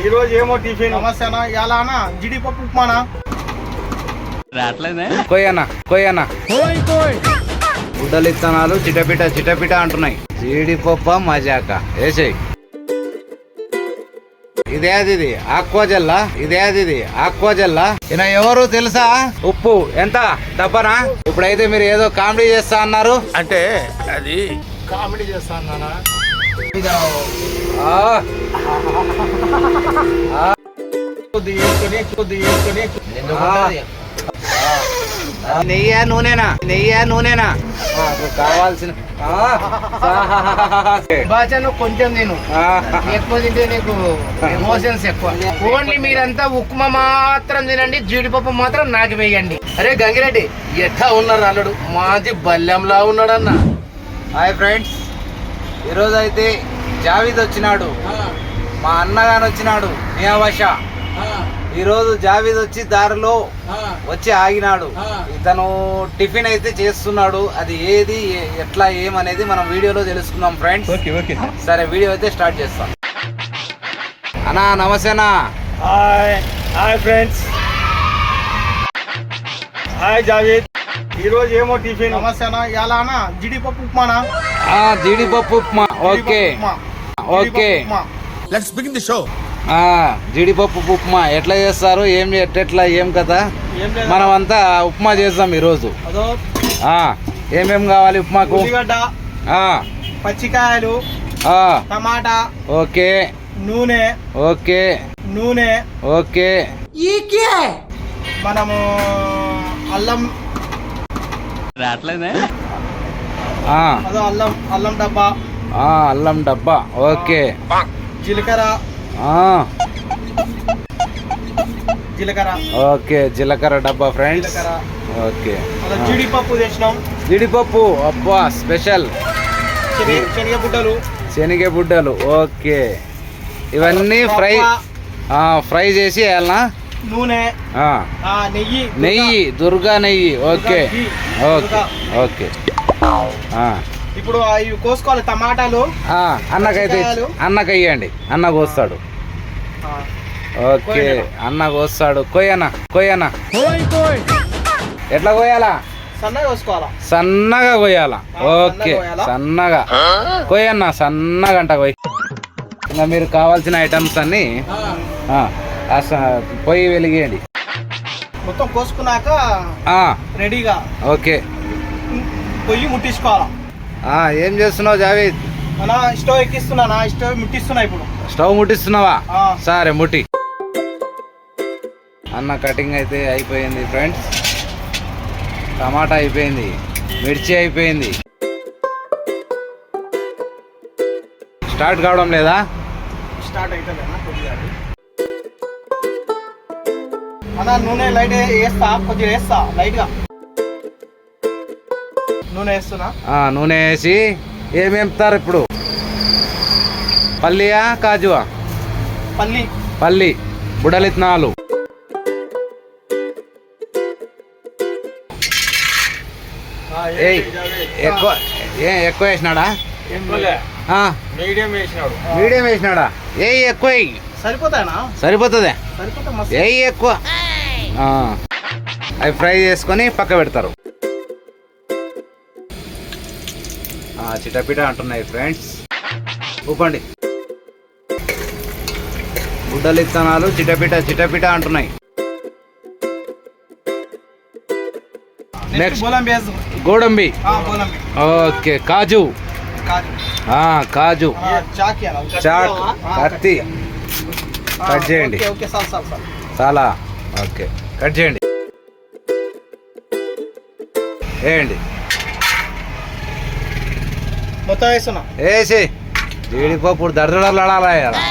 ఈ రోజు ఏమో టిఫిన్ సమస్యనా ఎలా అన్నా జీడిపప్పు ఉప్మానా రాట్లేదే కొయ్యనా గుడ్డలు ఇత్తనాలు చిటపిట అంటున్నాయి. జీడిపప్ప మజాక వేసేయి. ఇదేది ఆక్వాజల్లా ఈయన ఎవరు తెలుసా? ఉప్పు ఎంత డబ్బనా? ఇప్పుడైతే మీరు ఏదో కామెడీ చేస్తా అన్నారు. అంటే అది కామెడీ చేస్తా అన్నానా? నెయ్యా నూనెనా కావాల్సిన నువ్వు కొంచెం నేను ఎక్కువ తింటే నీకు ఎమోషన్స్ ఎక్కువ. ఓన్లీ మీరంతా ఉప్మా మాత్రం తినండి, జీడిపప్పు మాత్రం నాకు వేయండి. అరే గంగిరెడ్డి ఎట్లా ఉన్నారు అల్లుడు? మాది బల్లెంలా ఉన్నాడన్న. హాయ్ ఫ్రెండ్స్, ఈరోజు అయితే జావీద్ వచ్చినాడు, మా అన్నగాని వచ్చినాడు నియావశ. ఈరోజు జావీద్ వచ్చి దారిలో వచ్చి ఆగినాడు. ఇతను టిఫిన్ అయితే చేస్తున్నాడు. అది ఏది ఎట్లా ఏమనేది మనం వీడియోలో తెలుసుకుందాం ఫ్రెండ్స్. సరే వీడియో అయితే స్టార్ట్ చేస్తాం. అన్నా నమస్తేనా. Hi friends. హాయ్ జావీద్. ఈ రోజు ఏమో టిఫిన్ సమస్యనా ఎలా అన్నా జీడిపప్పు ఉప్మానా? జీడిపప్పు upma. Okay let's begin the show. జీడిపప్పు ఉప్మా ఎట్లా చేస్తారు, ఏం కదా? మనమంతా ఉప్మా చేద్దాం ఈరోజు. ఏమేం కావాలి ఉప్మాకు? పచ్చికాయలు, టమాటా, ఓకే, నూనె, ఓకే. మనము అల్లం రాట్లేదే. అల్లం డబ్బా, ఓకే. జీలకర్ర, ఓకే. జీలకర్ర డబ్బా ఫ్రెండ్స్. ఓకే. జీడిపప్పు తెచ్చినాం. జీడిపప్పు అబ్బా స్పెషల్. శనగబుడ్డలు, ఓకే. ఇవన్నీ ఫ్రై చేసి వేయాలనా? నూనె, నెయ్యి, దుర్గా నెయ్యి, ఓకే. ఇప్పుడు ఇవి కోసుకోవాలి. టమాటాలు అన్నకయ్యండి, అన్న కోస్తాడు. ఓకే, అన్న కోస్తాడు. కొయ్యనా ఎట్లా కోయాలా? సన్నగా కోయాలా? ఓకే, సన్నగా కొయ్యన్నా, సన్నగా అంట కొయ్యి. ఇంకా మీరు కావాల్సిన ఐటమ్స్ అన్ని పొయ్యి వెలిగేయండి. మొత్తం కోసుకున్నాక రెడీగా. ఓకే, పొయ్యి ముట్టించుకోవాలా? ఏం చేస్తున్నావు జావీద్? స్టవ్ ఎక్కిస్తున్నా. స్టవ్ ముట్టిస్తున్నా. ఇప్పుడు స్టవ్ ముట్టిస్తున్నావా? సరే ముట్టి. అన్న కటింగ్ అయితే అయిపోయింది ఫ్రెండ్స్. టమాటా అయిపోయింది, మిర్చి అయిపోయింది. స్టార్ట్ కావడం లేదా? స్టార్ట్ అయితే నూనె లైట్ వేస్తా, కొద్దిగా వేస్తా లైట్గా. నూనె వేసి ఏమేంపుతారు ఇప్పుడు? పల్లియా కాజువా? పల్లి బుడలిత్నాలు. ఎక్కువ వేసినాడా? మీడియం వేసినాడా? ఎక్కువ సరిపోతుందే. ఎక్కువ అవి ఫ్రై చేసుకొని పక్క పెడతారు. చిటపిట అంటున్నాయి ఫ్రెండ్స్. ఊపండి. గుడ్డలు ఇత్తనాలు చిటపిట అంటున్నాయి. నెక్స్ట్ గోడంబి, ఓకే. కాజు, చాక్, కత్తి కట్ చేయండి. చాలా ఓకే, కట్ చేయండి. వేయండి. మొత్తం వేస్తున్నా. వేసి జీడిపప్పు దడదడలాడాలి.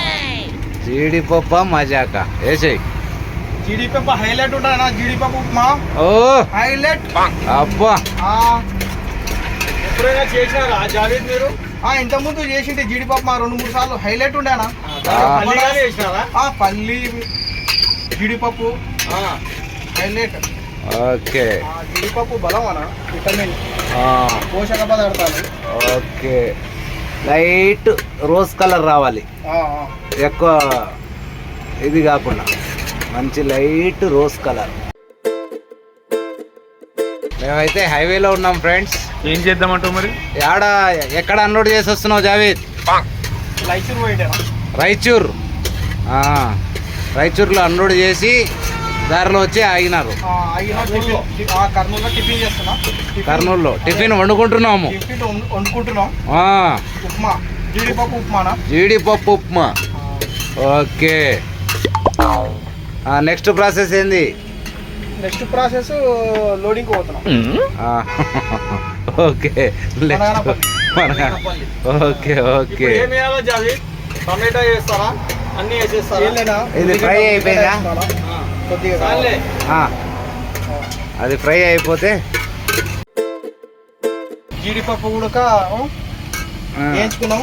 జీడిపప్పు మజాక వేసేయి. జీడిపప్పు హైలైట్ ఉంటాయి. జీడిపప్పు ఉప్మా హైలైట్. అబ్బా ఎప్పుడైనా చేసినారా జావీద్ మీరు? ఇంతకుముందు చేసింటే జీడిపప్పు 2-3 సార్లు హైలైట్ ఉండేనా? పల్లి జీడిపప్పు హైలైట్. ఓకే. జీడిపప్పు బలం అన్న, విటమిన్, పోషక పదార్థాలు. ఓకే. లైట్ రోజ్ కలర్ రావాలి, ఎక్కువ ఇది కాకుండా మంచి లైట్ రోజ్ కలర్. మేమైతే హైవేలో ఉన్నాం ఫ్రెండ్స్. ఏం చేద్దామంటావు మరి? ఎక్కడ అన్లోడ్ చేసి వస్తున్నావు జావేద్? రాయచూర్. రాయచూర్లో అన్లోడ్ చేసి దారిలో వచ్చి ఆగినారు. కర్నూలులో టిఫిన్ వండుకుంటున్నాము. జీడిపప్పు ఉప్మా. ఓకే, నెక్స్ట్ ప్రాసెస్ ఏంది? నెక్స్ట్ ప్రాసెస్ లోడింగ్ పోతున్నాం. Okay okay okay. టమాటా వేస్తారా? అన్ని వేసేస్తారా? ఇది ఫ్రై అయిపోయిందా? అది ఫ్రై అయిపోతే జీడిపప్పు కూడా వేయించుకున్నాం.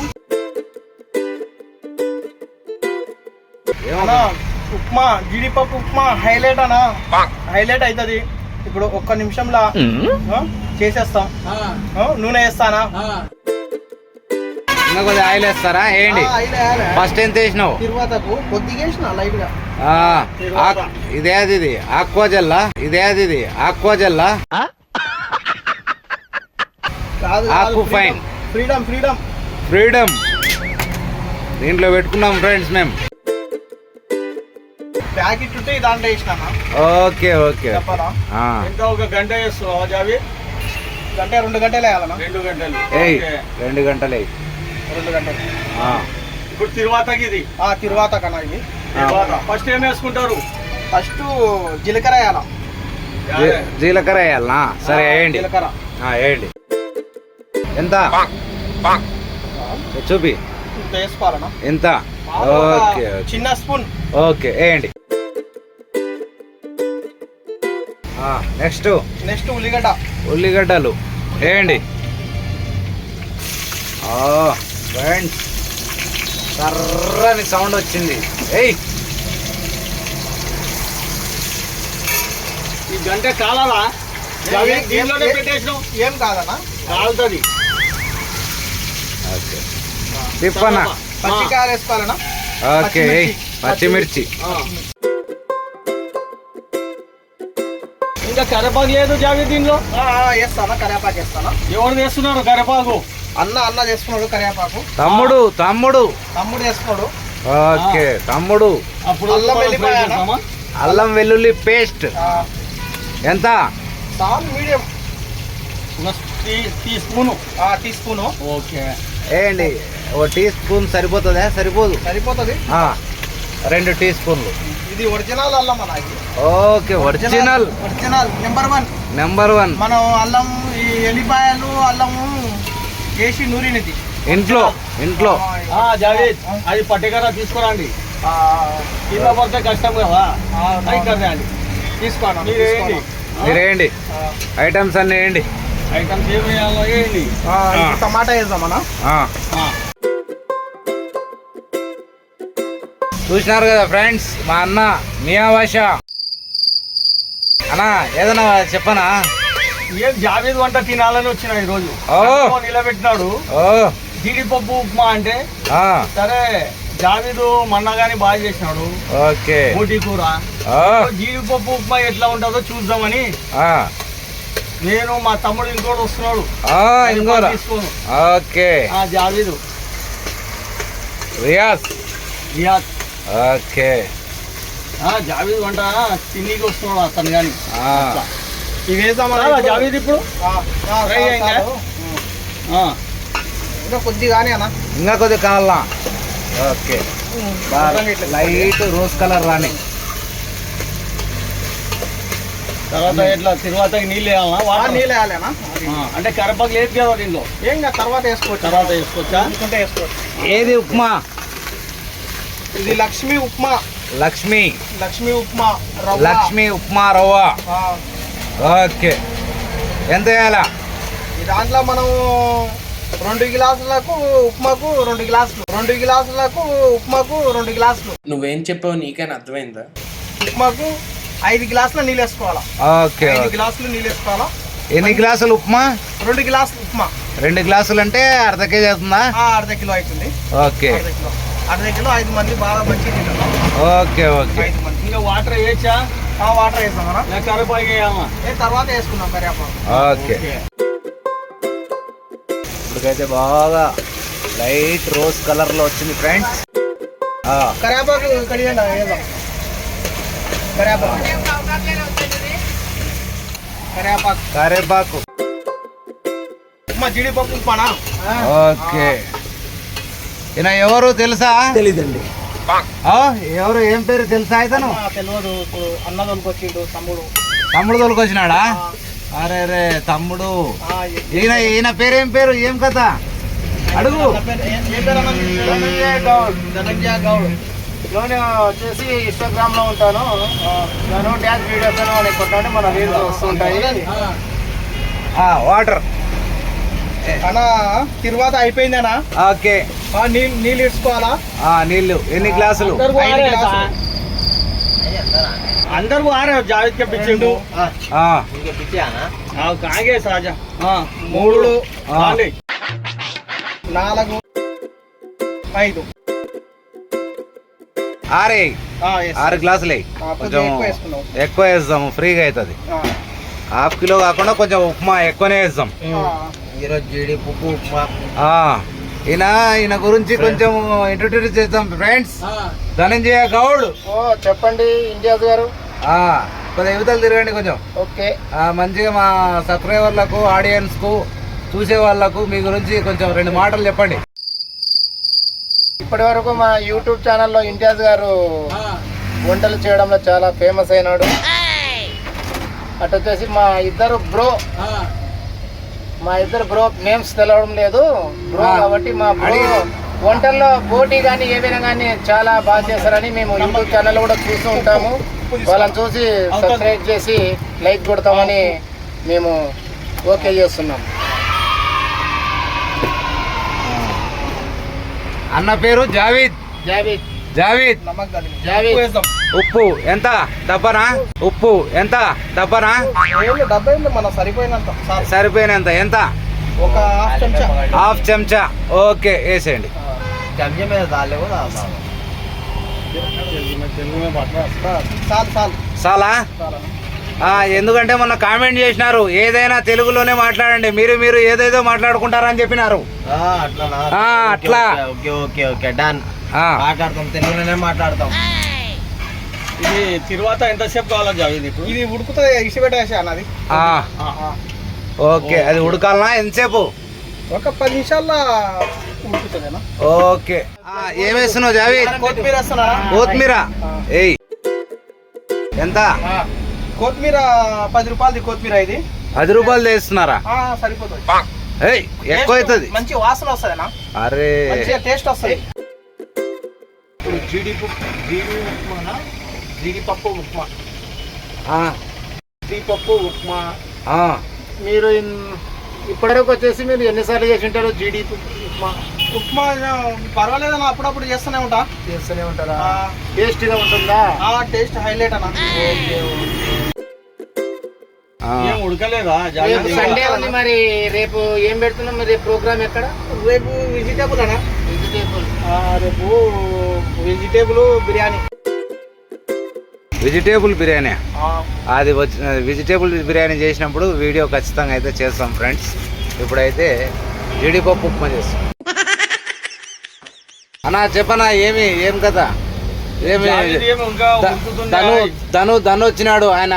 ఉప్మా, జీడిపప్పు ఉప్మా హైలైట్ అనా, హైలైట్ అవుతుంది. ఇప్పుడు ఒక్క నిమిషంలో చేసేస్తాం. నూనె వేస్తానా? ఇంకా కొద్దిగా ఆయిల్ వేస్తారా? ఏంటి ఫస్ట్ ఎంత వేసినావు? తిరువాతకు కొద్దిగా వేసిన లైట్ గా. ఇది ఆక్వాజల్లా? ఆక్వాజల్లా? ఆక్కు ఫైన్. ఫ్రీడమ్ ఫ్రీడమ్ ఫ్రీడమ్ దీంట్లో పెట్టుకున్నాం ఫ్రెండ్స్ మేము. ప్యాకెట్ ఉంటే దాంట్లో వేసినా. Okay okay. ఇంకా ఒక గంట వేస్తున్నావా జావి? గంట 2 గంటలు వేయాలన్నా? 2 గంటలు. 2 గంటలు 2 గంటలు. ఇప్పుడు తిరువాతకి ఇది తిరువాత కన్నా ఇది. ఫస్ట్ ఏం వేసుకుంటారు? ఫస్ట్ జీలకర్ర వేయాలా? జీలకర్ర వేయాలనా? సరే వేయండి. జీలకర్ర వేయండి. ఎంత చూపి వేసుకోవాలన్నా? ఎంత? ఓకే చిన్న స్పూన్. ఓకే వేయండి. నెక్స్ట్ ఉల్లిగడ్డలు వేయండి. ఫ్రెండ్స్ కర్రని సౌండ్ వచ్చింది. ఈ గంట కాలాలా? ఏం కాదన్నా, కాలుతుంది. ఓకే తిప్పనా? పచ్చికాయలు వేసుకోవాలన్నా? ఓకే పచ్చిమిర్చి. ఇంకా కరేపాకు లేదు జావి దీనిలో? వేస్తానా? కరేపాకు వేస్తానా? ఎవరు చేస్తున్నారు కరేపాకు? అన్న చేస్తున్నాడు కరేపాకు. తమ్ముడు చేస్తున్నాడు. ఓకే తమ్ముడు. అప్పుడు అల్లం వెల్లుల్లి పేస్ట్ ఎంత? Medium tea spoon. ఓకే వేయండి. 1 టీ స్పూన్ సరిపోతుందా? సరిపోతుంది. 2 టీ స్పూన్లు. ఇది ఒరిజినల్ అల్లం మనకి. Okay original number 1. మనం అల్లం, ఈ ఎల్లిపాయలు, అల్లము వేసి నూరినది ఇంట్లో. జావేద్ అది పట్టుకరా తీసుకురండి. ఇలా పడితే కష్టం కదా. తీసుకోండి. మీరు వేయండి. ఐటమ్స్ అన్నీ వేయండి. ఐటమ్స్ ఏమి వేయాలో వేయండి. టమాటా వేద్దామన్నా? చూసినారు కదా ఫ్రెండ్స్, మా అన్న మియా భాషా అన్నా. ఏదన్నా చెప్పనా? ఏం జావేద్ వంట తినాలని వచ్చిన ఈరోజు. నిలబెట్టినాడు జీడిపప్పు ఉప్మా అంటే. సరే జావేద్ మన్నగాని బాగా చేసినాడు. ఓకే బోటి కూర. జీడిపప్పు ఉప్మా ఎట్లా ఉంటుందో చూద్దామని నేను, మా తమ్ముడు ఇంకోటి వస్తున్నాడు. తీసుకోను. ఓకే జావేద్ రియాజ్. ఓకే జావేద్ వంట తిన్నీకి వస్తున్నాడు అతను కానీ. ఇవి వేద్దామా జావేద్? ఇప్పుడు ఇంకా కొద్దిగానే అన్న, ఇంకా కొద్దిగా కావాలా? ఓకే లైట్ రోజ్ కలర్ రాని. తర్వాత ఎట్లా తిరువాతకి నీళ్ళు వేయాలన్నా? నీళ్ళు వేయాలన్నా? అంటే కరపాకు లేదు కదా దీనిలో? ఏం తర్వాత వేసుకోవచ్చా? ఏది ఉప్మా? ఇది లక్ష్మీ ఉప్మా. లక్ష్మీ ఉప్మా రవ్వ. ఓకే ఎంత వేయాలా? దాంట్లో మనం 2 గ్లాసులకు ఉప్మాకు 2 గ్లాసులు. 2 గ్లాసులకు ఉప్మాకు 2 గ్లాసులు. నువ్వేం చెప్పావు నీకైనా అర్థమైందా? ఉప్మాకు 5 గ్లాసుల నీళ్ళు వేసుకోవాలా? ఓకే 5 గ్లాసులు నీళ్ళు వేసుకోవాలా? ఎన్ని గ్లాసులు ఉప్మా? 2 గ్లాసులు ఉప్మా. 2 గ్లాసులు అంటే అర్ధ కేజీ అవుతుందా? అర్ధ కిలో అవుతుంది. ఓకే అటు దగ్గర 5 మంది బాగా మంచి ఓకే ఓకే. 5 మంది. ఇంకా వాటర్ వేసా వాటర్ వేసాం మనం కరివేపాకు వేయామా తర్వాత వేసుకున్నాం కరివేపాకు. ఓకే. ఇప్పటికైతే బాగా లైట్ రోజ్ కలర్ లో వచ్చింది ఫ్రెండ్స్. కరివేపాకు కడిగండి వేద్దాం. కరివేపాకు కరివేపాకు కరివేపాకు. ఉప్మా జీడిపప్పు ఉప్మానా. ఓకే. ఈయన ఎవరు తెలుసా? తెలీదండి. ఎవరు ఏం పేరు తెలుసా? ఇతను తెలియదు. అన్నదోళ్ళకి వచ్చిండు తమ్ముడు తోలుకొచ్చినాడా? అరే రే తమ్ముడు. ఈయన పేరేం పేరు? ఏం కథ అడుగు. ధనంజయ గౌడ్. లోనే వచ్చేసి ఇన్స్టాగ్రామ్ లో ఉంటాను. నేను డ్యాన్స్ వీడియోస్ కొట్టాలంటే మన రీల్స్ వస్తుంటాయి. వాటర్ అన్నా తిరువాత అయిపోయిందనా? ఓకే. నీళ్ళు ఇసుకోవాలా? నీళ్ళు ఎన్ని గ్లాసులు? అందరూ ఆరే జావేద్ కే పిచ్చిండు. కాగే సాజా 3 4 5 ఆరు గ్లాసులు కొంచెం ఎక్కువ వేస్తాము, ఫ్రీగా అవుతుంది. ½ కిలో కాకుండా కొంచెం ఉప్మా ఎక్కువనే వేస్తాం. ఈరోజు జీడిపప్పు ఉప్మా. ఈయన గురించి కొంచెం ఇంట్రొడ్యూస్ చేద్దాం ఫ్రెండ్స్. ధనంజయ గౌడ్. చెప్పండి ఇండియాస్ గారు. కొద్దిగా యువతలు తిరగండి కొంచెం. ఓకే. మంచిగా మా సబ్స్క్రైబర్లకు, ఆడియన్స్ కు, చూసే వాళ్ళకు మీ గురించి కొంచెం 2 మాటలు చెప్పండి. ఇప్పటి వరకు మా యూట్యూబ్ ఛానల్లో ఇండియాస్ గారు వంటలు చేయడంలో చాలా ఫేమస్ అయినాడు. అటు వచ్చేసి మా ఇద్దరు బ్రో నేమ్స్ తెలవడం లేదు బ్రో కాబట్టి మా బ్రో వంటల్లో పోటీ కానీ ఏమైనా కానీ చాలా బాగా చేస్తారని మేము యూట్యూబ్ ఛానల్ కూడా చూస్తూ ఉంటాము. వాళ్ళని చూసి సబ్స్క్రైబ్ చేసి లైక్ కొడతామని మేము ఓకే చేస్తున్నాం. అన్న పేరు జావీద్. ఉప్పు ఎంత డబ్బనా? ఉప్పు ఎంత డబ్బనా? మన సరిపోయినంత. ఎంత? ఒక ½ చెంచా. ఓకే వేసేయండి. చాలా. ఎందుకంటే మొన్న కామెంట్ చేసినారు ఏదైనా తెలుగులోనే మాట్లాడండి, మీరు ఏదేదో మాట్లాడుకుంటారని చెప్పినారు. అట్లా మాట్లాడతాం, తెలుగులోనే మాట్లాడతాం. ఇది తిరువాత ఎంతసేపు కావాలో జావేద్? ఇది ఉడుకుతుంది, ఇసిపెట్టేసి అన్నది. ఓకే. అది ఉడకాలనా? ఎంతసేపు? ఒక 10 నిమిషాల్లో ఉడుకుతుందేనా? ఓకే. ఏం వేస్తున్నావు జావేద్? కొత్తిమీర వేస్తున్నా. కొత్తిమీర ఏయ్. ఎంత? కొత్తిమీర 10 రూపాయలది కొత్తిమీర. ఇది 10 రూపాయలు వేస్తున్నారా? సరిపోతుంది. ఎక్కువ అవుతుంది. మంచి వాసన వస్తుందేనా? అరే మంచిగా టేస్ట్ వస్తుంది. జీడిపప్పు ఉప్మా. మీరు ఇప్పటివరకు వచ్చేసి మీరు ఎన్నిసార్లు చేసి ఉంటారు జీడిపప్పు ఉప్మా? పర్వాలేదన్నా, అప్పుడప్పుడు చేస్తూనే ఉంటారా? టేస్ట్గా ఉంటుందా? టేస్ట్ హైలైట్ అన్న. ఉడకలేదా? సండే ఉంది మరి. రేపు ఏం పెడుతున్నాం? మరి రేపు ప్రోగ్రామ్ ఎక్కడ? రేపు వెజిటేబుల్ అన్నా. రేపు వెజిటేబుల్ బిర్యానీ. వెజిటేబుల్ బిర్యానీ. అది వెజిటేబుల్ బిర్యానీ చేసినప్పుడు వీడియో ఖచ్చితంగా అయితే చేస్తాం ఫ్రెండ్స్. ఇప్పుడైతే జీడిపప్పు ఉప్మా చేస్తాం. అన్నా చెప్పనా ఏం కదా? ధను వచ్చినాడు. ఆయన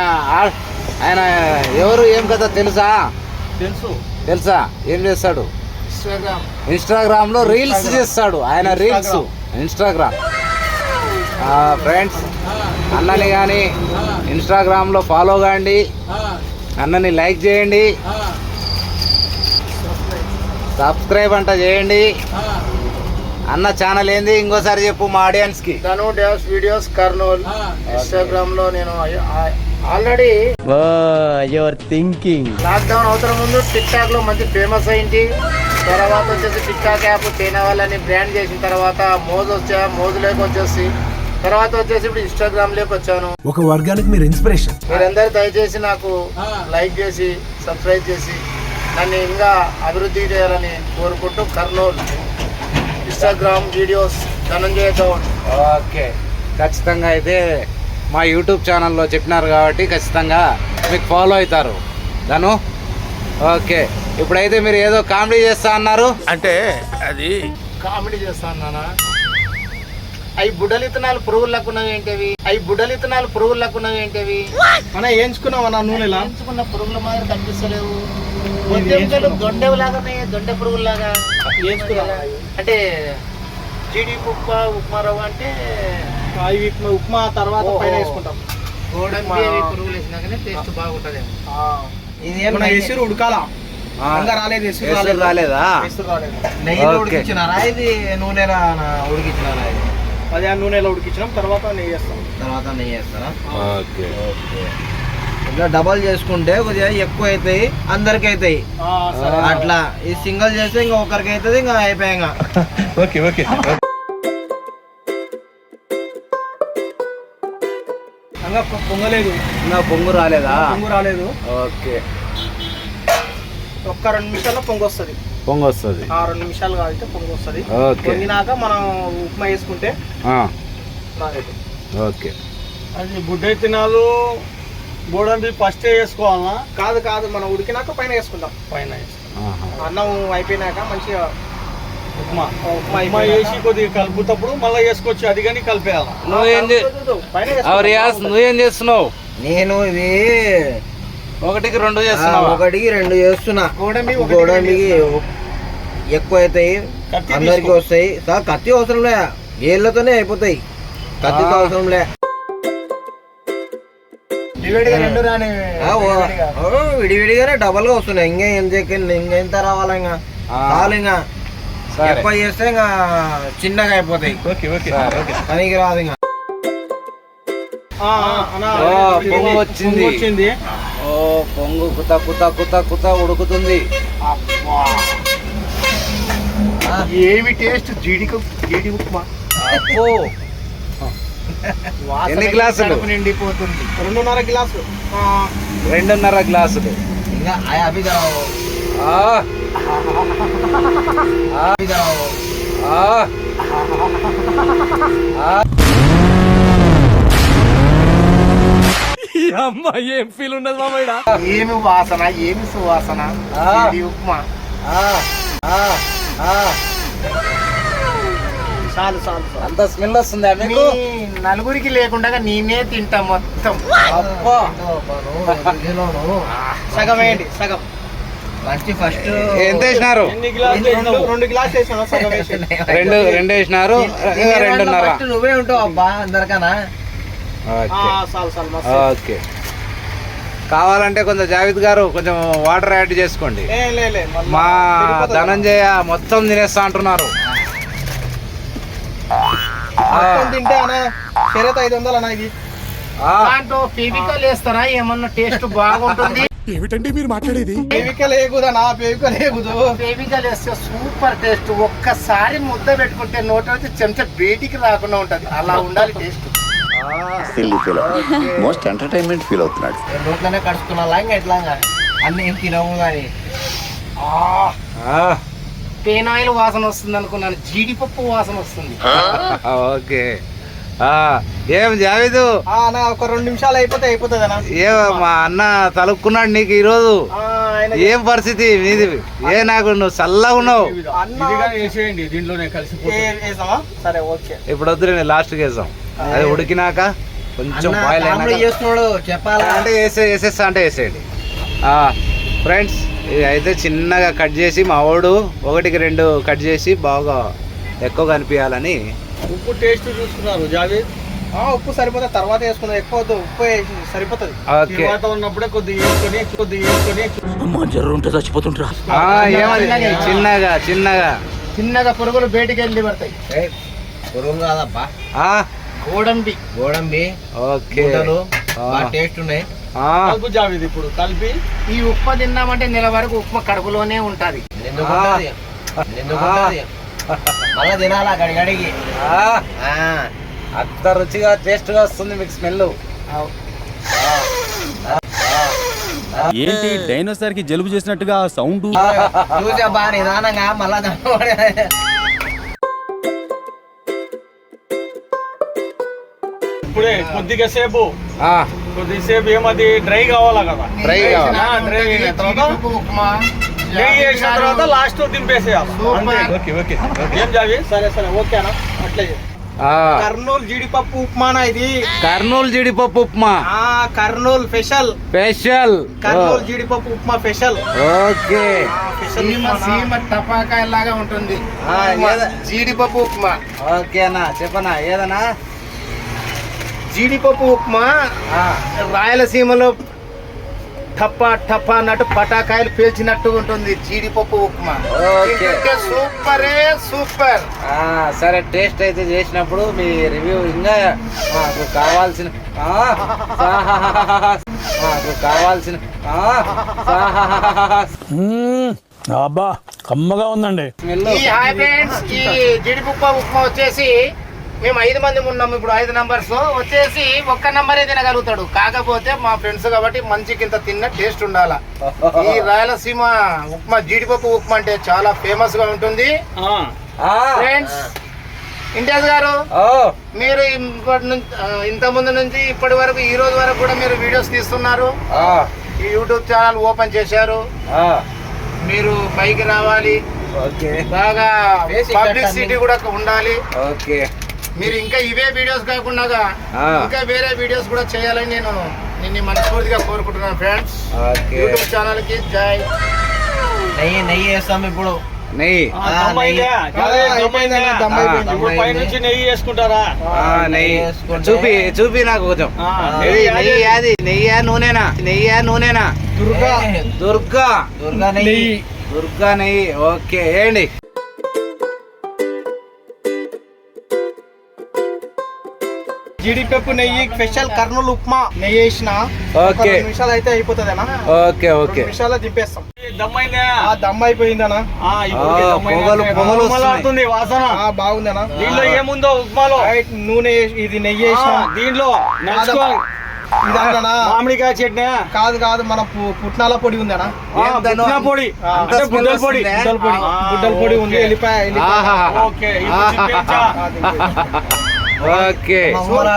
ఎవరు ఏం కదా తెలుసా? తెలుసా? ఏం చేస్తాడు? ఇన్స్టాగ్రామ్ లో రీల్స్ చేస్తాడు ఆయన. Reels Instagram. ఫ్రెండ్స్ అన్నని కానీ ఇన్స్టాగ్రామ్లో ఫాలో కాండి, అన్నని లైక్ చేయండి, సబ్స్క్రైబ్ అంట చేయండి. అన్న ఛానల్ ఏంది ఇంకోసారి చెప్పు మా ఆడియన్స్కి. ధను డ్యాన్స్ వీడియోస్ కర్నూల్. ఇన్స్టాగ్రామ్లో నేను ఆల్రెడీ యువర్ థింకింగ్ లాక్డౌన్ అవసరం ముందు టిక్ టాక్ లో మంచి ఫేమస్ అయింది. తర్వాత వచ్చేసి టిక్ టాక్ యాప్ చైనా వాళ్ళని బ్రాండ్ చేసిన తర్వాత మోజులోకి వచ్చేసి తర్వాత వచ్చేసి ఇప్పుడు ఇన్స్టాగ్రామ్ లోకి వచ్చాను. ఒక వర్గానికి మీరు ఇన్స్పిరేషన్. మీరందరూ దయచేసి నాకు లైక్ చేసి సబ్స్క్రైబ్ చేసి నన్ను ఇంకా అభివృద్ధి చేయాలని కోరుకుంటూ Kurnool Instagram videos Dhananjaya Goud. Okay, ఖచ్చితంగా అయితే మా యూట్యూబ్ ఛానల్లో చెప్పినారు కాబట్టి ఖచ్చితంగా మీకు ఫాలో అవుతారు ధను. ఓకే, ఇప్పుడైతే మీరు ఏదో కామెడీ చేస్తా అన్నారు. అంటే అది కామెడీ చేస్తాను నాన్న. అవి బుడ్డలిత్తనాలు పురుగులు లేకున్నవి ఏంటివి? మనం వేయించుకున్నాం అన్న నూనెలా. ఎంచుకున్న పురుగుల మాదిరి కనిపిస్తలేవు. బొద్దెంకలు దొండెలాగా దొండె పురుగులాగా వేయించుకున్నాం. అంటే జీడి ఉప్మా రవ్వ అంటే ఇవి ఉప్మా తర్వాత పైన వేసుకుంటాం. గోడంబి అవి పురుగులు వేసినాకనే టేస్ట్ బాగుంటదేమో. మన ఎసురు ఉడకాల. ఇంకా రాలేదు, ఎసురు రాలేదా? ఎసురు రాలేదు. నెయ్యిలో ఉడికించినారా ఇది? నూనెలా ఉడికించినారా? అదే ఆ నూనెలో ఉడికించినాం, తర్వాత నెయ్యి వేస్తాం. తర్వాత నెయ్యి వేస్తారా? ఓకే, ఇట్లా డబల్ చేసుకుంటే కొద్దిగా ఎక్కువ అవుతాయి, అందరికి అవుతాయి. అట్లా ఈ సింగిల్ చేస్తే ఇంకా ఒకరికి అవుతుంది, ఇంకా అయిపోయాయి. ఇంకా ఓకే ఓకే. ఇంకా పొంగలేదు, ఇంకా పొంగు రాలేదా? పొంగు రాలేదు. ఓకే, ఒక్క 2 నిమిషాల్లో పొంగు వస్తుంది. పొంగు వస్తుంది. 2 నిమిషాలు కాగితే పొంగు వస్తుంది. ఓకే, పొంగినాక మనం ఉప్మా వేసుకుంటే రాలేదు. ఓకే. అది బుడ్డ తినాలు గోడంబి ఫస్ట్ వేసుకోవాలన్నా? కాదు, మనం ఉడికినాక పైన వేసుకుంటాం. పైన అన్నం అయిపోయినాక మంచిగా ఉప్మా వేసి కొద్దిగా కలుపుతప్పుడు మళ్ళీ వేసుకోవచ్చు. అది కానీ కలిపేయాలి. నువ్వేం చేస్తున్నావు? నేను ఇది 1కి 2 చేస్తున్నావు. 1కి 2 చేస్తున్నా. గోడంబికి ఎక్కువ అవుతాయి, అందరికి వస్తాయి. కత్తి అవసరం లే, ఏళ్ళతోనే అయిపోతాయి. కత్తితో అవసరం లే. విడివిడిగానే డబల్ గా వస్తున్నాయి. ఇంకెంత రావాలా? ఇంకా చాలు. ఇంకా ఎక్కువ చేస్తే ఇంకా చిన్నగా అయిపోతాయి. పనికి రాదు. ఇంకా పొంగు వచ్చింది. ఓ పొంగు కుత ఉడుకుతుంది. ఏమి టేస్ట్ జీడి ఉప్మా. ఎన్ని గ్లాసులు? నిండిపోతుంది. 2.5 గ్లాసులు. 2.5 గ్లాసులు. ఇంకా అమ్మ ఏం ఫీల్ ఉండదు మామయ్య. ఏమి వాసన, ఏమి సువాసన. జీడి ఉప్మా. చాలు. అంత స్మెల్ వస్తుందా మీకు? నలుగురికి లేకుండా నేనే తింటా మొత్తం. అబ్బా, సగం వేయండి, సగం. ఫస్ట్ ఎంత వేసినారు? 2 గ్లాసులు వేసినా, సగం వేసి. 2 వేసినారు. 2.5. నువ్వే ఉంటావు అబ్బా అందరికన్నా. ఓకే, కావాలంటే కొంచెం జావేద్ గారు కొంచెం వాటర్ యాడ్ చేసుకోండి. మా ధనంజయ మొత్తం తినేస్తా అంటున్నారు. తింటే అన్న షరత్ 500 అన్న. ఇది దాంట్లో ఫెవికల్ వేస్తారా? ఏమన్నా టేస్ట్ బాగుంటుంది. ఏమిటండి మీరు మాట్లాడేది? ఫెవికల్ వేయకూడదా? ఫెవికల్ వేస్తే సూపర్ టేస్ట్. ఒక్కసారి ముద్ద పెట్టుకుంటే నోటి చెంచా బయటికి రాకుండా ఉంటది. అలా ఉండాలి టేస్ట్. మోస్ట్ ఎంటర్టైన్మెంట్ ఫీల్ అవుతున్నాడు. నోట్లోనే కడుచుకున్నా ఇంకా ఎట్లా అన్నీ ఏం తినవు కానీ పేనాయిల్ వాసన వస్తుంది అనుకున్నాను. జీడిపప్పు వాసన వస్తుంది. ఓకే, ఏం జావేదు ఒక 2 నిమిషాలు అయిపోతుంది అన్న. ఏ మా అన్న తలుక్కున్నాడు నీకు ఈరోజు. ఏం పరిస్థితి నీది? నాకు నువ్వు చల్లగా ఉన్నావు. వేసేయండి, దీంట్లోనే కలిసి సరే. ఓకే, ఇప్పుడు వద్దు, నేను లాస్ట్కి వేసాం. అది ఉడికినాక కొంచెం బాయిల్ చేస్తున్నాడు చెప్పాలా అంటే వేసేస్తా అంటే వేసేయండి. ఫ్రెండ్స్, ఇది అయితే చిన్నగా కట్ చేసి మా వాడు 1కి 2 కట్ చేసి బాగా ఎక్కువ కనిపించాలని. ఉప్పు టేస్ట్ చూసుకున్నారు జావేద్? ఉప్పు సరిపోతుంది, తర్వాత వేసుకున్నారు. ఎక్కువ ఉప్పు వేసి సరిపోతుంది. తర్వాత ఉన్నప్పుడే కొద్దిగా వేసుకొని చచ్చిపోతుంటా. చిన్నగా పురుగులు బయటికి వెళ్ళి పడతాయి. పురుగులు కాదబ్బా, గోడంబి. ఓకే, టేస్ట్ ఉన్నాయి. కలుపు జావేద్. ఇప్పుడు కలిపి ఈ ఉప్మా తిన్నామంటే నెల వరకు ఉప్మా కడుపులోనే ఉంటది. మళ్ళా తినాలా గడిగడిగి. అంత రుచిగా టేస్ట్ గా వస్తుంది మీకు స్మెల్. ఏంటి డైనోసార్ కి జలుబు చేసినట్టుగా సౌండ్? చూసా బా నిదానంగా మళ్ళా ఇప్పుడే కొద్దిగా సేపు ఆ, కొద్దిసేపు ఏమది డ్రై కావాలా కదా డ్రై కావాలి. డ్రై అయిన తర్వాత జీడిపప్పు ఉప్మా నెయ్యి వేసిన తర్వాత లాస్ట్ దింపేసేయాలి సూపర్. అంతే. ఓకే ఓకే ఏం జావి సరే సరే ఓకేనా అట్లే ఆ, కర్నూలు జీడిపప్పు ఉప్మానా ఇది కర్నూలు జీడిపప్పు ఉప్మా కర్నూలు స్పెషల్ స్పెషల్. కర్నూలు జీడిపప్పు ఉప్మా స్పెషల్ ఓకే. సీమ సీమ టపాకాయ లాగా ఉంటుంది ఆ, ఉప్మా, ఏద- జీడిపప్పు ఉప్మా. ఓకేనా చెప్పనా ఏదన్నా జీడిపప్పు ఉప్మా ఆ, రాయలసీమలో టప్పా టప్పా అన్నట్టు పటాకాయలు పేల్చినట్టు ఉంటుంది జీడిపప్పు ఉప్మా. ఓకే. తింటుంటే సూపరే సూపర్. ఆ, సరే టేస్ట్ అయితే చేసినప్పుడు మీ రివ్యూ ఇంకా మాకు కావాల్సిన మాకు కావాల్సిన అబ్బా కమ్మగా ఉందండి. స్మెల్. ఈ హాయ్ ఫ్రెండ్స్, ఈ జీడిపప్పు ఉప్మా వచ్చేసి మేము 5 మంది ఉన్నాము. ఇప్పుడు 5 నంబర్స్ వచ్చేసి ఒక్క నంబరే తినగలుగుతాడు. కాకపోతే మా ఫ్రెండ్స్ కాబట్టి మంచికి ఇంత తిన్న టేస్ట్ ఉండాలా. ఈ రాయలసీమ ఉప్మా జీడిపప్పు ఉప్మా అంటే చాలా ఫేమస్ గా ఉంటుంది ఫ్రెండ్స్. ఇంటియాజ్ గారు, ఓ, మీరు ఇంత ముందు నుంచి ఇప్పటి వరకు ఈ రోజు వరకు కూడా మీరు వీడియోస్ తీస్తున్నారు. ఆ, ఈ యూట్యూబ్ ఛానల్ ఓపెన్ చేశారు. ఆ, మీరు పైకి రావాలి, ఓకే బాగా పబ్లిసిటీ కూడా ఉండాలి. ఓకే. మీరు ఇంకా ఇవే వీడియోస్ కాకుండా ఆ. ఇంకా వేరే వీడియోస్ కూడా చేయాలని నేను నిన్ను మనస్ఫూర్తిగా కోరుకుంటున్నాను ఫ్రెండ్స్. ఓకే. యూట్యూబ్ ఛానల్ కి జై. నెయ్యి వేస్తాం ఇప్పుడు. నెయ్యి. పైనుంచి నెయ్యి వేసుకుంటారా నెయ్యి చూపి నాకు కొంచెం. అది నెయ్యా నూనెనా దుర్గా దుర్గా నెయ్యి. ఓకే ఏండి. జీడిపప్పు నెయ్యి స్పెషల్ కర్నూలు ఉప్మా నెయ్యి వేసిన ఓకే. 2 నిమిషాలు అయితే అయిపోతుందేనా? Okay okay. 2 నిమిషాలు దింపేస్తాం. దమ్ అయిపోయిందనా? పొగలు వాసన బాగుందనా? దీంట్లో ఏముందో ఉప్మాలో నూనె ఇది నెయ్యి వేసిన దీంట్లో మామిడికాయ చట్నీ కాదు మన పుట్నాల పొడి ఉందనా? పుట్నాల పొడి అంటే బుడ్డల పొడి ఉంది. ఎల్లిపాయ okay okay. Super.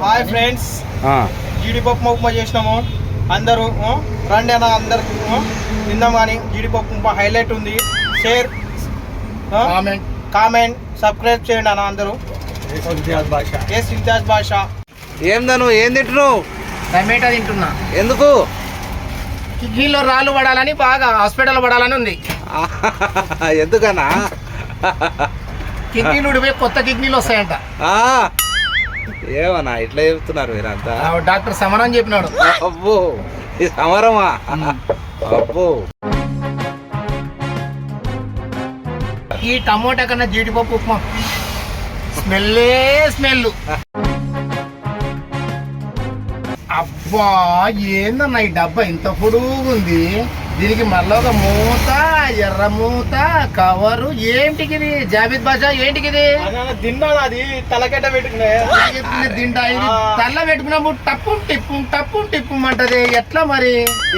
Hi friends, జీడిపప్పు ఉప్మా చేసినాము. అందరూ రండి అన్న, అందరు తిందాం. కానీ జీడిపప్పు ఉప్మా హైలైట్ ఉంది. షేర్, కామెంట్, సబ్స్క్రైబ్ చేయండి అన్న అందరూ. ఎస్ ఇంతియాజ్ భాష. ఏందను ఏం తింటున్నావు? టమాటా తింటున్నా. ఎందుకు? కిడ్నీలో రాళ్ళు పడాలని, బాగా హాస్పిటల్ పడాలని ఉంది. ఎందుకన్నా? కిడ్నీలు ఉడిపోయి కొత్త కిడ్నీలు వస్తాయంట. ఏమన్నా ఇట్లా చెప్తున్నారు మీరంతా? డాక్టర్ సమరం చెప్పినాడు. అబ్బో, ఈ సమరమా? అబ్బో. ఈ టమోటా కన్నా జీడిపప్పు ఉప్మా స్మెల్. అబ్బా ఏందన్నా ఈ డబ్బా ఇంత పొడుగుంది. దీనికి మళ్ళీ ఒక మూత, ఎర్ర మూత, కవరు. ఏంటికి ఇది జాబిద్ బాషా? ఏంటికి ఇది? తిన్నాను. అది తలకెట్ట పెట్టుకునే తింటా. ఇది తల్ల పెట్టుకున్నప్పుడు టప్పు టిప్పు అంటది. ఎట్లా మరి?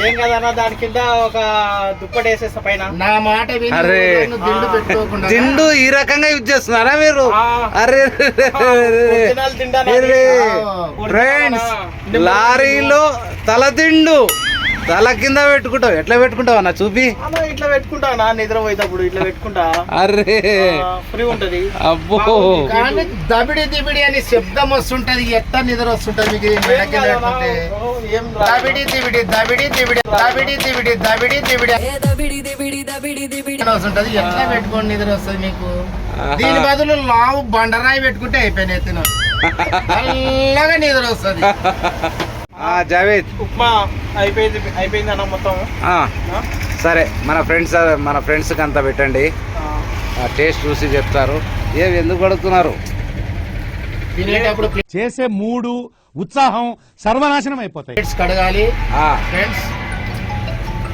ఏం కదన్నా, దాని కింద ఒక దుప్పటి వేసేస్తా పైన. నా మాట విని అరే, నువ్వు దిండు పెట్టుకోకుండా దిండు ఈ రకంగా యూజ్ చేస్తున్నారా మీరు? అరే ఒరిజినల్ తిండానా? ఫ్రెండ్స్, లారీలో తల దిండు తల కింద పెట్టుకుంటావు. ఎట్లా పెట్టుకుంటావు అన్న చూపి. ఇట్లా పెట్టుకుంటా నిద్ర పోయేటప్పుడు ఇట్లా పెట్టుకుంటా. అరే ఫ్రీ ఉంటది. అబ్బో, కానీ దబిడి దిబిడి అని శబ్దం వస్తుంటది. ఎట్లా నిద్ర వస్తుంటది మీకు? దబిడి దిబిడి దబిడి దిబిడి దబిడి దిబిడి దబిడి దిబిడి వస్తుంటది. ఎట్లా పెట్టుకోండి నిద్ర వస్తుంది మీకు? దీని బదులు లావు బండరాయి పెట్టుకుంటే అయిపోయినాయి. తిన చల్లగా నిద్ర వస్తుంది. జావేద్, ఉప్మా అయిపోయింది అన్న మొత్తం. సరే మన ఫ్రెండ్స్కి అంతా పెట్టండి. టేస్ట్ చూసి చెప్తారు. ఏవి ఎందుకు అడుగుతున్నారు? తినేటప్పుడు చేసే మూడు ఉత్సాహం సర్వనాశనం అయిపోతాయి. ప్లేట్స్ కడగాలి ఫ్రెండ్స్.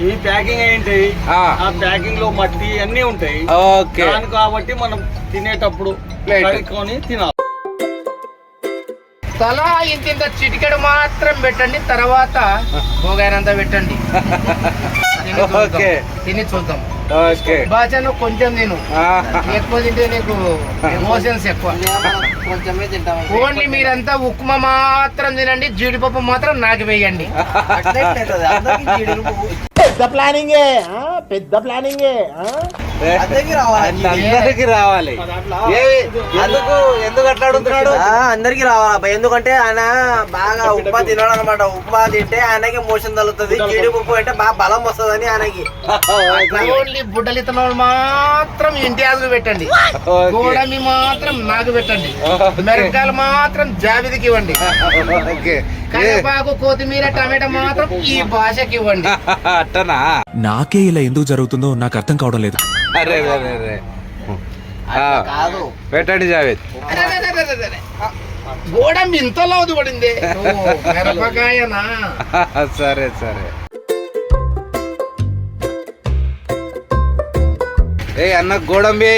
ఈ ప్యాకింగ్ ఏంటి? ఆ ప్యాకింగ్ లో మట్టి అన్ని ఉంటాయి. ఓకే. కాబట్టి మనం తినేటప్పుడు కడుక్కొని తినాలి. తలా ఇంత చిటికెడు మాత్రం పెట్టండి, తర్వాత భోగానంతా పెట్టండి. ఓకే. తిని చూద్దాం. ఓకే బాచా నువ్వు కొంచెం తిను, ఎక్కువ తింటే నీకు ఎమోషన్స్ ఎక్కువ. కొంచెమే తింటాం. ఓన్లీ మీరంతా ఉప్మా మాత్రం తినండి, జీడిపప్పు మాత్రం నాకు వేయండి. అందరికి రావాలి. ఎందుకు అట్లా అడుగుతున్నాడు? అందరికి రావాలా, ఎందుకంటే ఆయన బాగా ఉప్మా తినడం అనమాట. ఉప్మా తింటే ఆయనకి మోషన్ తగ్గుతుంది, జీడిపప్పు అంటే బాగా బలం వస్తుందని ఆయనకి. ఓన్లీ బుడ్డలితనాలు మాత్రం ఇంటియాజుకు పెట్టండి, గోడమి మాత్రం నాకు పెట్టండి, మిరపకాయలు మాత్రం జాబిదికి ఇవ్వండి, కరివేపాకు కొత్తిమీర టమాటా మాత్రం ఈ భాషకి ఇవ్వండి. అట్టనా? నాకే ఇలా ఎందుకు జరుగుతుందో నాకు అర్థం కావడం లేదు. అరే కాదు, పెట్టండి జావేద్. గోడమి ఇంతలో పడింది, మిరపకాయనా? సరే సరే. ఏ అన్న గోడంబి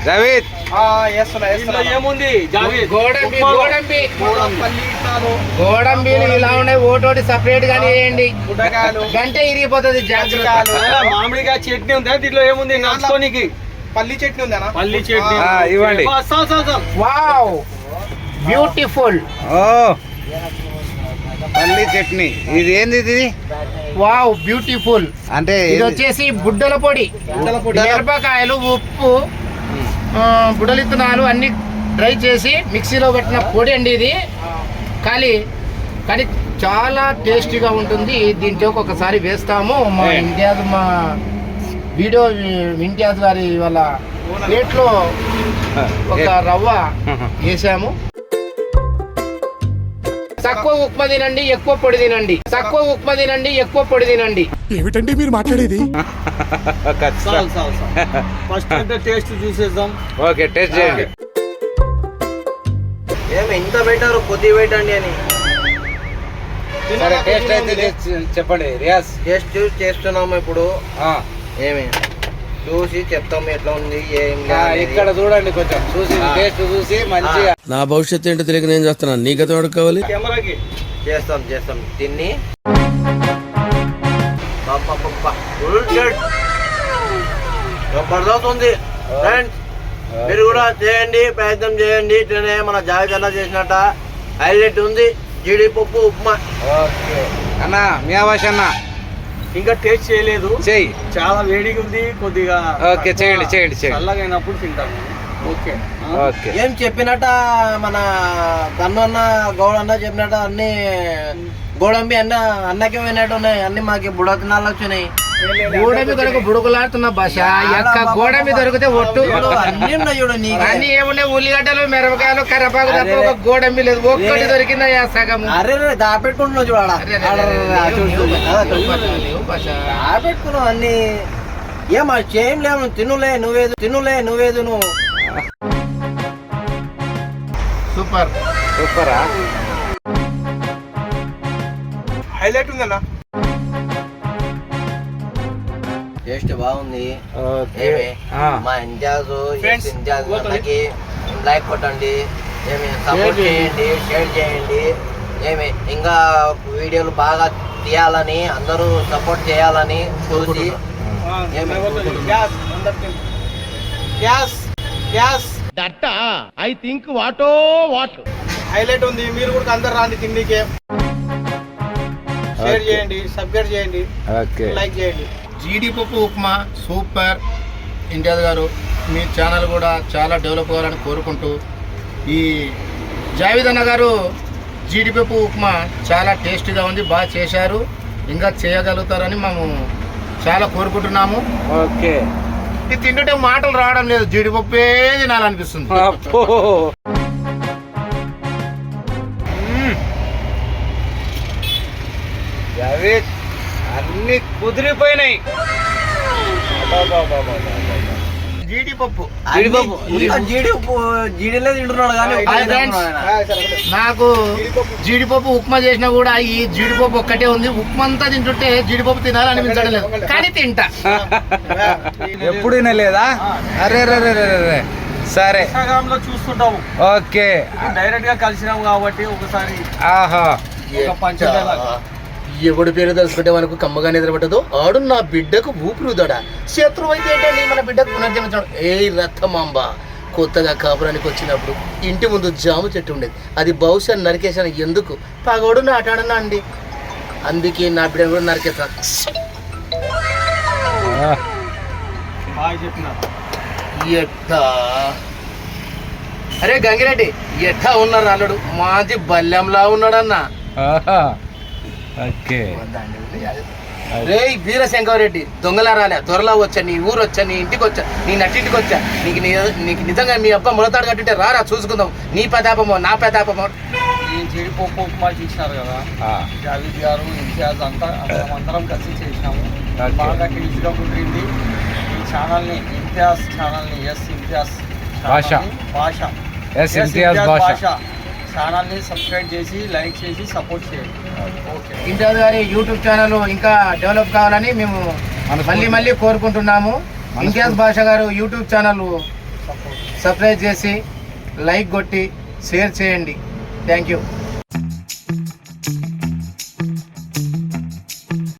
జావేద్. ఏముంది గోడంబి గోడంబీలు ఇలా ఉన్నాయి, ఓటోటి సపరేట్ గానీ వేయండి, గంటే ఇరిగిపోతుంది. జాగ్రత్త. మామిడికాయ చట్నీ ఉందా దీంట్లో? ఏముంది నంచుకోనికి? పల్లి చట్నీ ఉందా? పల్లి చట్నీ ఇవ్వండి. Wow, beautiful. ఓ పల్లి చట్నీ. ఇది ఏంది ఇది? Wow, beautiful. అంటే ఇది వచ్చేసి బుడ్డల పొడి, మిరపకాయలు, ఉప్పు, బుడలిత్తనాలు అన్ని డ్రై చేసి మిక్సీలో పెట్టిన పొడి అండి ఇది. కానీ చాలా టేస్టీగా ఉంటుంది. దీంట్లోకి ఒకసారి వేస్తాము. మా ఇంటియాజ్, మా వీడియో ఇంటియాజ్ గారి వాళ్ళ ప్లేట్లో ఒక రవ్వ వేసాము. తక్కువ ఉప్మా తినండి, ఎక్కువ పొడి తినండి. తక్కువ ఉప్మా తినండి, ఎక్కువ పొడి తినండి. ఏమిటండి మీరు మాట్లాడేది? ఫస్ట్ అంటే టేస్ట్ చూసేద్దాం. ఓకే, టేస్ట్ చేయండి. ఏమి ఇంత పెట్టారు, కొద్దిగా పెట్టండి అని. సరే టేస్ట్ అయితే చెప్పండి రియాజ్. టేస్ట్ చూసి చేస్తున్నాము ఇప్పుడు. ఏమి చూసి చెప్తాము ఎట్లా ఉంది ఏం. ఇక్కడ చూడండి, కొంచెం చూసి టేస్ట్ చూసి మంచిగా. నా భవిష్యత్తు ఏంటో తెలియక నేను చేస్తున్నాను, నీకైతే వాడు కావాలి. కెమెరాకి చేస్తాం తిన్ని. జబర్దస్త్ ఉంది ఫ్రెండ్స్, మీరు కూడా చేయండి, ప్రయత్నం చేయండి. ఇట్లనే మన జావేద్ అన్న చేసినట్ట హైలైట్ ఉంది జీడిపప్పు ఉప్మా. ఓకే అన్న, మీ ఆవాష్ అన్న. ఇంకా టేస్ట్ చేయలేదు, చెయ్యి. చాలా వేడిగా ఉంది కొద్దిగా. ఓకే, చేయండి. చల్లగా అయినప్పుడు తింటాము. Okay okay. ఏం చెప్పినట్ట మన తన్ను అన్న గౌడ అన్న చెప్పినట్ట అన్ని గోడంబి అన్నకే వినట్టు ఉన్నాయి, అన్ని మాకు బుడతినాలు వచ్చినాయి. గోడమి దొరక బుడుకులాడుతున్న భాష యొక్క గోడమి దొరికితే ఒట్టు అన్ని ఉన్నాయి చూడు నీ. అన్ని ఏమున్నాయి, ఉల్లిగడ్డలు, మిరపకాయలు, కరివేపాకు తప్ప ఒక గోడమి లేదు. ఒక్కటి దొరికిందా సగము? అరే దాపెట్టుకుంటున్నావు చూడ, దాపెట్టుకున్నావు అన్ని. ఏమా చేయం లేవు, తినులే నువ్వేదు నువ్వు. సూపరా? హైలైట్ ఉందన్న, టేస్ట్ బాగుంది. మా ఇంజాజ్ అన్నకి లైక్ కొట్టండి, ఏమి సపోర్ట్ చేయండి, షేర్ చేయండి. ఏమి ఇంకా వీడియోలు బాగా తీయాలని, అందరూ సపోర్ట్ చేయాలని చూసి ఐ థింక్ వాటో వాట్ హైలైట్ ఉంది. మీరు కూడా అందరు రాండి తిండికే. షేర్ చేయండి, సబ్స్క్రైబ్ చేయండి, లైక్ చేయండి. జీడిపప్పు ఉప్మా సూపర్. ఇంటియాజ్ గారు, మీ ఛానల్ కూడా చాలా డెవలప్ అవ్వాలని కోరుకుంటూ, ఈ జావేద్ అన్న గారు జీడిపప్పు ఉప్మా చాలా టేస్టీగా ఉంది, బాగా చేశారు, ఇంకా చేయగలుగుతారని మేము చాలా కోరుకుంటున్నాము. ఓకే. ఇది తింటుంటే మాటలు రావడం లేదు, జీడిపప్పే తినాలనిపిస్తుంది. జావేద్ అన్ని కుదిరిపోయినాయి. జీడిపప్పు జీడిలే తింటున్నాడు కానీ నాకు జీడిపప్పు ఉప్మా చేసినా కూడా ఈ జీడిపప్పు ఒక్కటే ఉంది. ఉప్మా అంతా తింటుంటే జీడిపప్పు తినాలనిపించడం లేదు, కానీ తింటా. ఎప్పుడు తినలేదా? అరే సరే, ఇన్స్టాగ్రామ్ లో చూస్తుంటాము. ఓకే, డైరెక్ట్ గా కలిసినాము కాబట్టి ఒకసారి ఆహా. పంచదార ఎవడి పేరు తెలుసుకుంటే మనకు కమ్మగా నిద్రపట్టదో ఆడు నా బిడ్డకు ఊపిరిదాడా శత్రువు అయితే ఏంటండి మన బిడ్డకు పునర్జన్మించాడు. ఏ రథమాంబ కొత్తగా కాపురానికి వచ్చినప్పుడు ఇంటి ముందు జాము చెట్టు ఉండేది, అది బహుశా నరికేసాను. ఎందుకు పగోడు నాటాడన్నా అండి, అందుకే నా బిడ్డను కూడా నరికేస్తాను. బాగా చెప్పినా. ఎట్టా అరే గంగిరెడ్డి ఎట్టా ఉన్నారు అల్లుడు, మాది బల్యంలా ఉన్నాడన్నా. ఓకే. రే వీరశంకరెడ్డి దొంగలా రాలే, త్వరలో వచ్చా, నీ ఊరు వచ్చా, నీ ఇంటికి వచ్చా, నీ నట్టింటికి వచ్చా. నీకు నిజంగా మీ అబ్బా మొలతాడు కట్టుంటే రారా చూసుకుందాం, నీ ప్రతాపమో నా ప్రతాపమో. ఈ జీడిపప్పు ఉప్మా చూసినారు కదా, జావీద్ గారు ఇంతియాజ్ అంతా అందరం కలిసి చేసినాము. బాగా టేస్ట్గా కుదిరింది. ఈ ఛానల్ని ఇంతియాజ్ ఛానల్ని ఇంతియాజ్ భాష ఛానల్ని సబ్స్క్రైబ్ చేసి లైక్ చేసి సపోర్ట్ చేయండి. ఓకే. ఇంతియాజ్ గారి యూట్యూబ్ ఛానల్ ఇంకా డెవలప్ కావాలని మేము మళ్ళీ కోరుకుంటున్నాము. ఇంతియాజ్ భాష గారు యూట్యూబ్ ఛానల్ సబ్స్క్రైబ్ చేసి లైక్ కొట్టి షేర్ చేయండి. Thank you.